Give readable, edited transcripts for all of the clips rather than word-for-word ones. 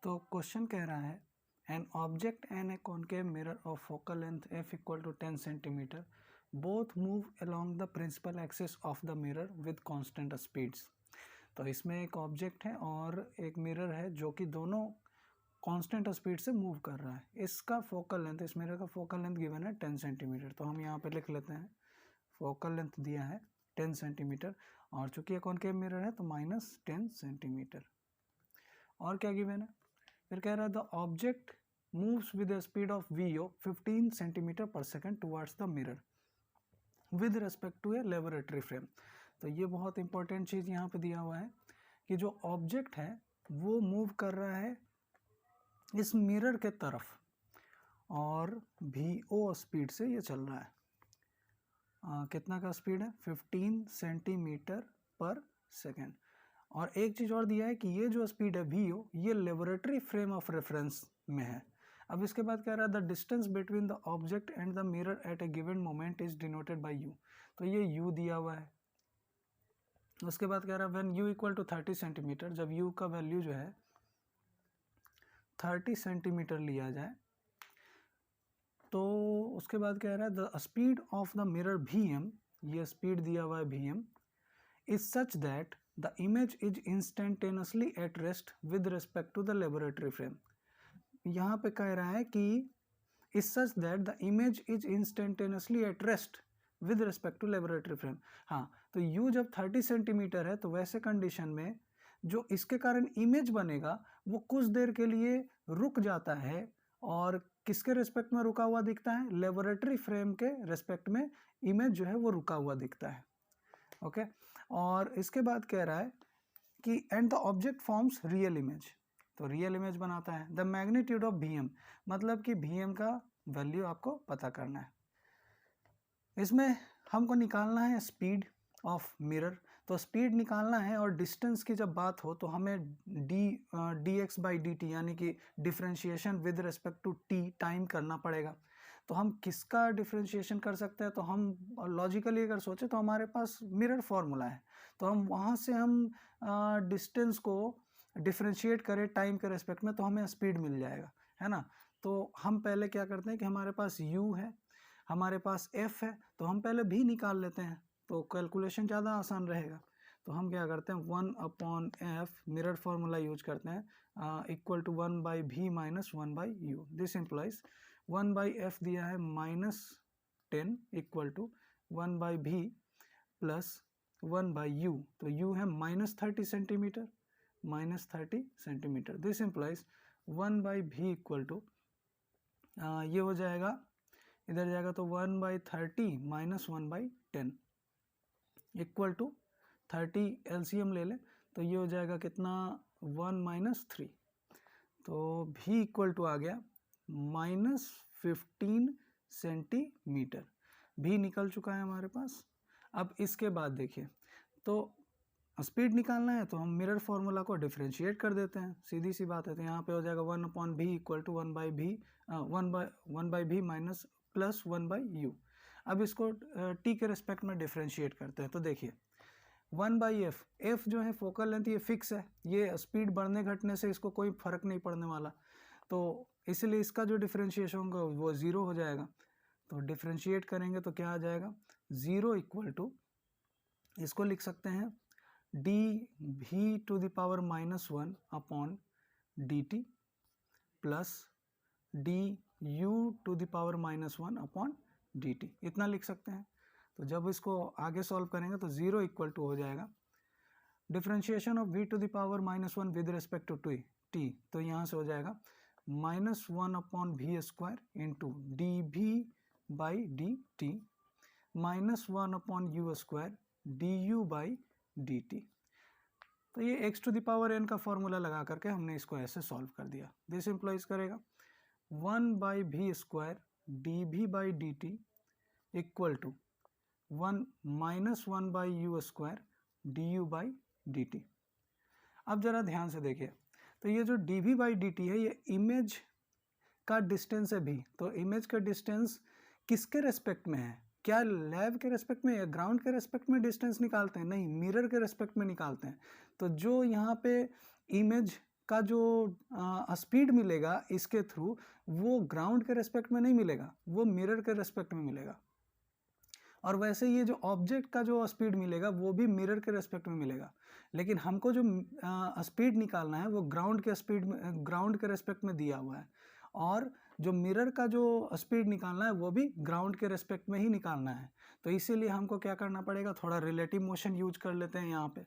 तो क्वेश्चन कह रहा है an object and a concave mirror of focal length f equal to 10 centimetre both move along the principal axis of the mirror with constant speeds. तो इसमें एक object है और एक मिरर है जो कि दोनों कांस्टेंट स्पीड से मूव कर रहा है। इसका फोकल लेंथ, इस मिरर का फोकल लेंथ गिवन है 10 सेंटीमीटर। तो हम यहाँ पे लिख लेते हैं फोकल लेंथ दिया है 10 सेंटीमीटर और चूंकि ये कॉनकेव मिरर है तो -10 सेंटीमीटर। और क्या गिवन है, फिर कह रहा है the object moves with the speed of VO 15 centimetre per second towards the mirror with respect to a laboratory frame. तो ये बहुत इंपॉर्टेंट चीज़ यहाँ पे दिया हुआ है कि जो ऑब्जेक्ट है वो मूव कर रहा है इस मिरर के तरफ और VO स्पीड से ये चल रहा है। कितना का स्पीड है, 15 सेंटीमीटर पर सेकेंड। और एक चीज़ और दिया है कि ये जो स्पीड है VO ये लेबोरेटरी फ्रेम ऑफ रेफरेंस में है। अब इसके बाद कह रहा है the distance between the object and the mirror at A given moment is denoted by U। तो ये U दिया हुआ है। उसके बाद कह रहा है when U equal to 30 centimetre, जब U का वैल्यू जो है 30 सेंटीमीटर लिया जाए तो उसके बाद कह रहा है the speed of the mirror VM, ये स्पीड दिया हुआ है VM, is such that the image is instantaneously at rest with respect to the laboratory frame. यहाँ पे कह रहा है कि is such that the image is instantaneously at rest with respect to laboratory frame. हाँ, तो U जब 30 centimetre है तो वैसे कंडीशन में जो इसके कारण इमेज बनेगा वो कुछ देर के लिए रुक जाता है और किसके रिस्पेक्ट में रुका हुआ दिखता है, लेबोरेटरी फ्रेम के रिस्पेक्ट में इमेज जो है वो रुका हुआ दिखता है। ओके, और इसके बाद कह रहा है कि and the object forms real image, तो रियल इमेज बनाता है। द मैग्नीट्यूड ऑफ VM, मतलब कि VM का वैल्यू आपको पता करना है। इसमें हमको निकालना है स्पीड ऑफ मिरर, तो स्पीड निकालना है और डिस्टेंस की जब बात हो तो हमें dx/dt यानी कि differentiation with respect to t time करना पड़ेगा। तो हम किसका डिफ्रेंशिएशन कर सकते हैं, तो हम लॉजिकली अगर सोचें तो हमारे पास मिरर फॉर्मूला है, तो हम वहाँ से हम डिस्टेंस को डिफ्रेंशिएट करें टाइम के रिस्पेक्ट में तो हमें स्पीड मिल जाएगा, है ना। तो हम पहले क्या करते हैं कि हमारे पास U है, हमारे पास F है, तो हम पहले भी निकाल लेते हैं तो कैलकुलेशन ज़्यादा आसान रहेगा। तो हम क्या करते हैं 1/f मिरर फार्मूला यूज करते हैं equal to 1/v minus 1/u। This implies 1/f दिया है -10 equal to 1/v plus 1/u, तो u है -30 centimetre, -30 centimetre. This implies 1/v equal to ये हो जाएगा, इधर जाएगा तो 1/30 माइनस 1/10 इक्वल टू 30 LCM ले लें तो ये हो जाएगा कितना 1 - 3, तो v इक्वल टू आ गया -15 सेंटीमीटर। भी निकल चुका है हमारे पास। अब इसके बाद देखिए, तो स्पीड निकालना है तो हम मिरर फार्मूला को डिफरेंशिएट कर देते हैं, सीधी सी बात है। तो यहाँ पे हो जाएगा 1/v equal to 1/v minus plus 1/u। अब इसको t के रिस्पेक्ट में डिफरेंशिएट करते हैं तो देखिए 1/f, f जो है फोकल लेंथ ये फिक्स है, ये स्पीड बढ़ने घटने से इसको कोई फर्क नहीं पड़ने वाला, तो इसलिए इसका जो डिफरेंशिएशन होगा वो 0 हो जाएगा। तो डिफरेंशिएट करेंगे तो क्या आ जाएगा 0 इक्वल टू, इसको लिख सकते हैं dv⁻⁻1 upon dt plus du⁻⁻1 upon dt, इतना लिख सकते हैं। तो जब इसको आगे सॉल्व करेंगे तो 0 इक्वल टू हो जाएगा differentiation of v⁻⁻1 with respect to t, तो यहाँ से हो जाएगा -1/v² into dv/dt -1/u² du/dt। तो ये x⁻n का फॉर्मूला लगा करके हमने इसको ऐसे सॉल्व कर दिया। दिस इम्प्लाइज करेगा 1/v² dv/dt equal to 1/u² du/dt। अब जरा ध्यान से देखिए, तो ये जो dv/dt है ये इमेज का डिस्टेंस है भी, तो इमेज का डिस्टेंस किसके रेस्पेक्ट में है, क्या लैब के रेस्पेक्ट में या ग्राउंड के रेस्पेक्ट में डिस्टेंस निकालते हैं, नहीं, मिरर के रेस्पेक्ट में निकालते हैं। तो जो यहाँ पे इमेज का जो स्पीड मिलेगा इसके थ्रू वो ग्राउंड के रेस्पेक्ट में नहीं मिलेगा, वो मिरर के रेस्पेक्ट में मिलेगा। और वैसे ये जो ऑब्जेक्ट का जो स्पीड मिलेगा वो भी मिरर के रेस्पेक्ट में मिलेगा, लेकिन हमको जो स्पीड निकालना है वो ग्राउंड के स्पीड में, ग्राउंड के रेस्पेक्ट में दिया हुआ है, और जो मिरर का जो स्पीड निकालना है वो भी ग्राउंड के रेस्पेक्ट में ही निकालना है। तो इसीलिए हमको क्या करना पड़ेगा, थोड़ा रिलेटिव मोशन यूज कर लेते हैं यहाँ पे।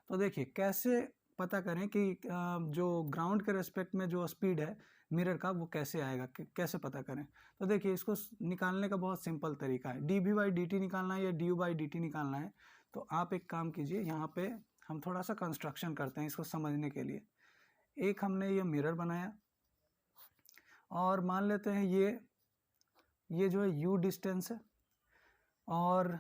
तो देखिए कैसे पता करें कि जो ग्राउंड के रेस्पेक्ट में जो स्पीड है मिरर का वो कैसे आएगा, कैसे पता करें। तो देखिए इसको निकालने का बहुत सिंपल तरीका है, d v by d t निकालना है या d u by d t निकालना है। तो आप एक काम कीजिए, यहाँ पे हम थोड़ा सा कंस्ट्रक्शन करते हैं इसको समझने के लिए। एक हमने ये मिरर बनाया और मान लेते हैं ये जो है यू डिस्टेंस है, और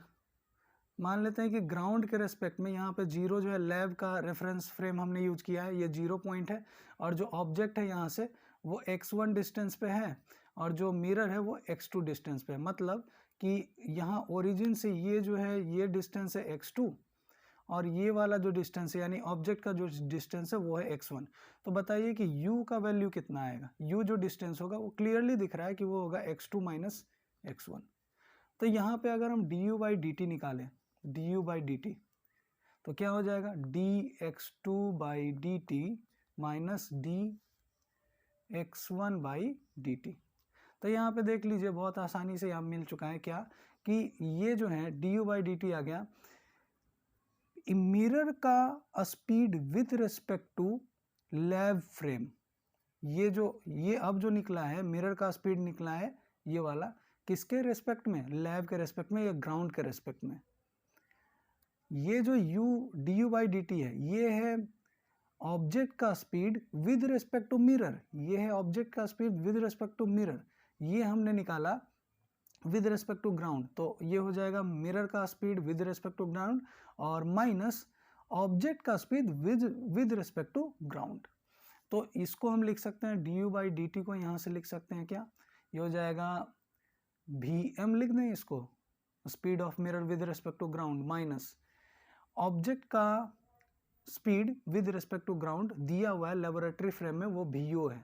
मान लेते हैं कि ग्राउंड के रेस्पेक्ट में यहाँ पे जीरो जो है लैब का रेफरेंस फ्रेम हमने यूज किया है, ये 0 पॉइंट है, और जो ऑब्जेक्ट है यहाँ से वो x1 डिस्टेंस पे है और जो मिरर है वो x2 डिस्टेंस पे है। मतलब कि यहाँ ओरिजिन से ये जो है ये डिस्टेंस है x2 और ये वाला जो डिस्टेंस है यानी ऑब्जेक्ट का जो डिस्टेंस है वो है x1। तो बताइए कि u का वैल्यू कितना आएगा। u जो डिस्टेंस होगा वो क्लियरली दिख रहा है कि वो होगा x2 माइनस x1। तो यहाँ पे अगर हम du बाई डी टी निकालें, du बाई डी टी, तो क्या हो जाएगा dx2 by d T minus dx1 by d T. तो यहाँ पे देख लीजिए बहुत आसानी से यहाँ मिल चुका है क्या, कि ये जो है du बाई डी टी आ गया मिरर का speed with respect to lab frame. ये अब जो निकला है मिरर का स्पीड निकला है ये वाला, किसके रेस्पेक्ट में, लैब के रेस्पेक्ट में या ग्राउंड के रेस्पेक्ट में। ये जो d u by d t है ये है ऑब्जेक्ट का speed with respect to mirror, ये है ऑब्जेक्ट का speed with respect to mirror, ये हमने निकाला विद रिस्पेक्ट टू ग्राउंड। तो ये हो जाएगा मिरर का speed with respect to ground और माइनस ऑब्जेक्ट का speed with respect to ground. तो इसको हम लिख सकते हैं d u by d t को यहाँ से लिख सकते हैं क्या, ये हो जाएगा वी एम लिख दें इसको, speed of mirror with respect to ground minus object का speed with respect to ground दिया हुआ है लेबोरेटरी फ्रेम में वो वी ओ है,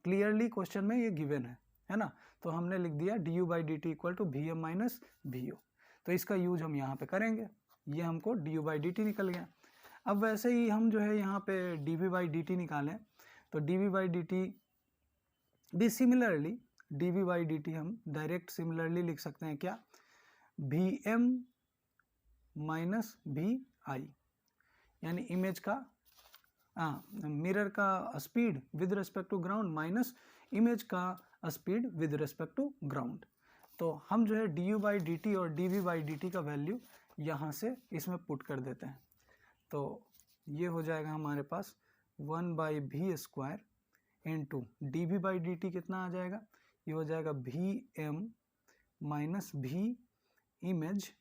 क्लियरली क्वेश्चन में ये गिवन है ना। तो हमने लिख दिया d u by d t equal to v m minus v o. तो इसका यूज हम यहाँ पे करेंगे, ये हमको d u by d t निकल गया। अब वैसे ही हम जो है यहाँ पे d v by d t निकालें, तो d v by d t भी similarly d v by d t हम डायरेक्ट सिमिलरली लिख सकते हैं क्या, v m minus v i, यानी इमेज का मिरर का speed with respect to ground minus image का speed with respect to ground. तो हम जो है d u by d t और d v by d t का वैल्यू यहाँ से इसमें पुट कर देते हैं। तो ये हो जाएगा हमारे पास 1 by v square into d v by d t कितना आ जाएगा, ये हो जाएगा v m minus v image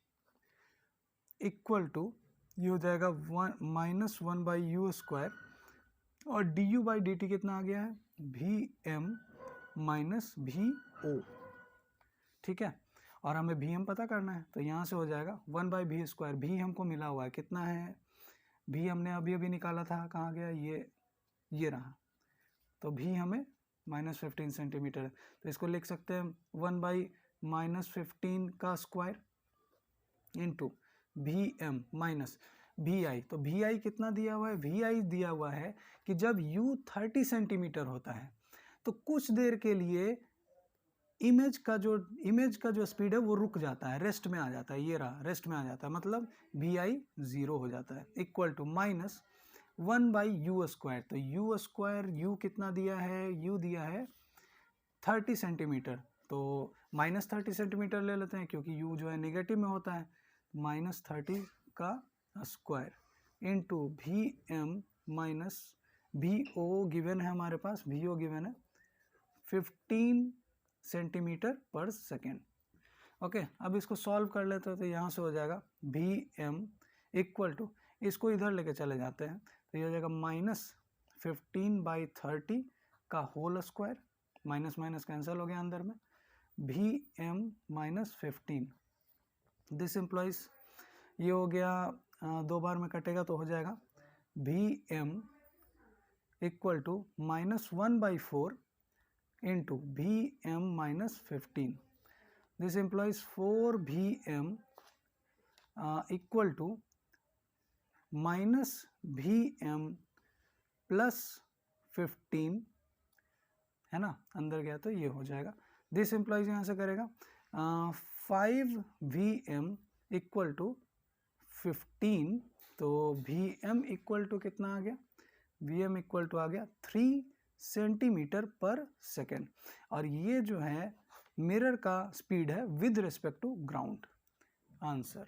equal to ये हो जाएगा माइनस 1 बाई यू स्क्वायर, और d u by d t कितना आ गया है v m minus v o. ठीक है, और हमें वी एम पता करना है, तो यहाँ से हो जाएगा 1 बाई वी स्क्वायर, वी हमको मिला हुआ है कितना है, वी हमने अभी अभी निकाला था, कहाँ गया ये रहा, तो वी हमें माइनस 15 सेंटीमीटर है। तो इसको लिख सकते हैं 1 बाई माइनस 15 का square into v m minus v i. तो वी आई कितना दिया हुआ है, वी आई दिया हुआ है कि जब u 30 सेंटीमीटर होता है तो कुछ देर के लिए इमेज का जो स्पीड है वो रुक जाता है, रेस्ट में आ जाता है, ये रहा रेस्ट में आ जाता है, मतलब वी आई 0 हो जाता है, equal to minus 1 by u square. तो यू स्क्वायर यू कितना दिया है, यू दिया है 30 सेंटीमीटर, तो माइनस 30 सेंटीमीटर ले लेते हैं क्योंकि यू जो है नेगेटिव में होता है, माइनस 30 का square into v m minus v o given है हमारे पास, वी ओ गिवन है 15 सेंटीमीटर पर सेकेंड। ओके, अब इसको सॉल्व कर लेते हैं, तो यहाँ से हो जाएगा वी एम इक्वल टू, इसको इधर लेके चले जाते हैं, तो ये हो जाएगा माइनस 15 बाई 30 का whole square, minus minus cancel हो गया अंदर में, v m minus 15, this implies ये हो गया 2 बार में कटेगा तो हो जाएगा v m equal to -1/4 into Vm minus 15. This implies 4 Vm equal to minus Vm plus 15, है ना, अंदर गया तो ये हो जाएगा. दिस इम्प्लाइज यहाँ से करेगा 5 Vm इक्वल टू 15, तो Vm इक्वल टू कितना आ गया, Vm इक्वल टू आ गया 3 सेंटीमीटर पर सेकेंड. और ये जो है मिरर का स्पीड है with respect to ground. Answer.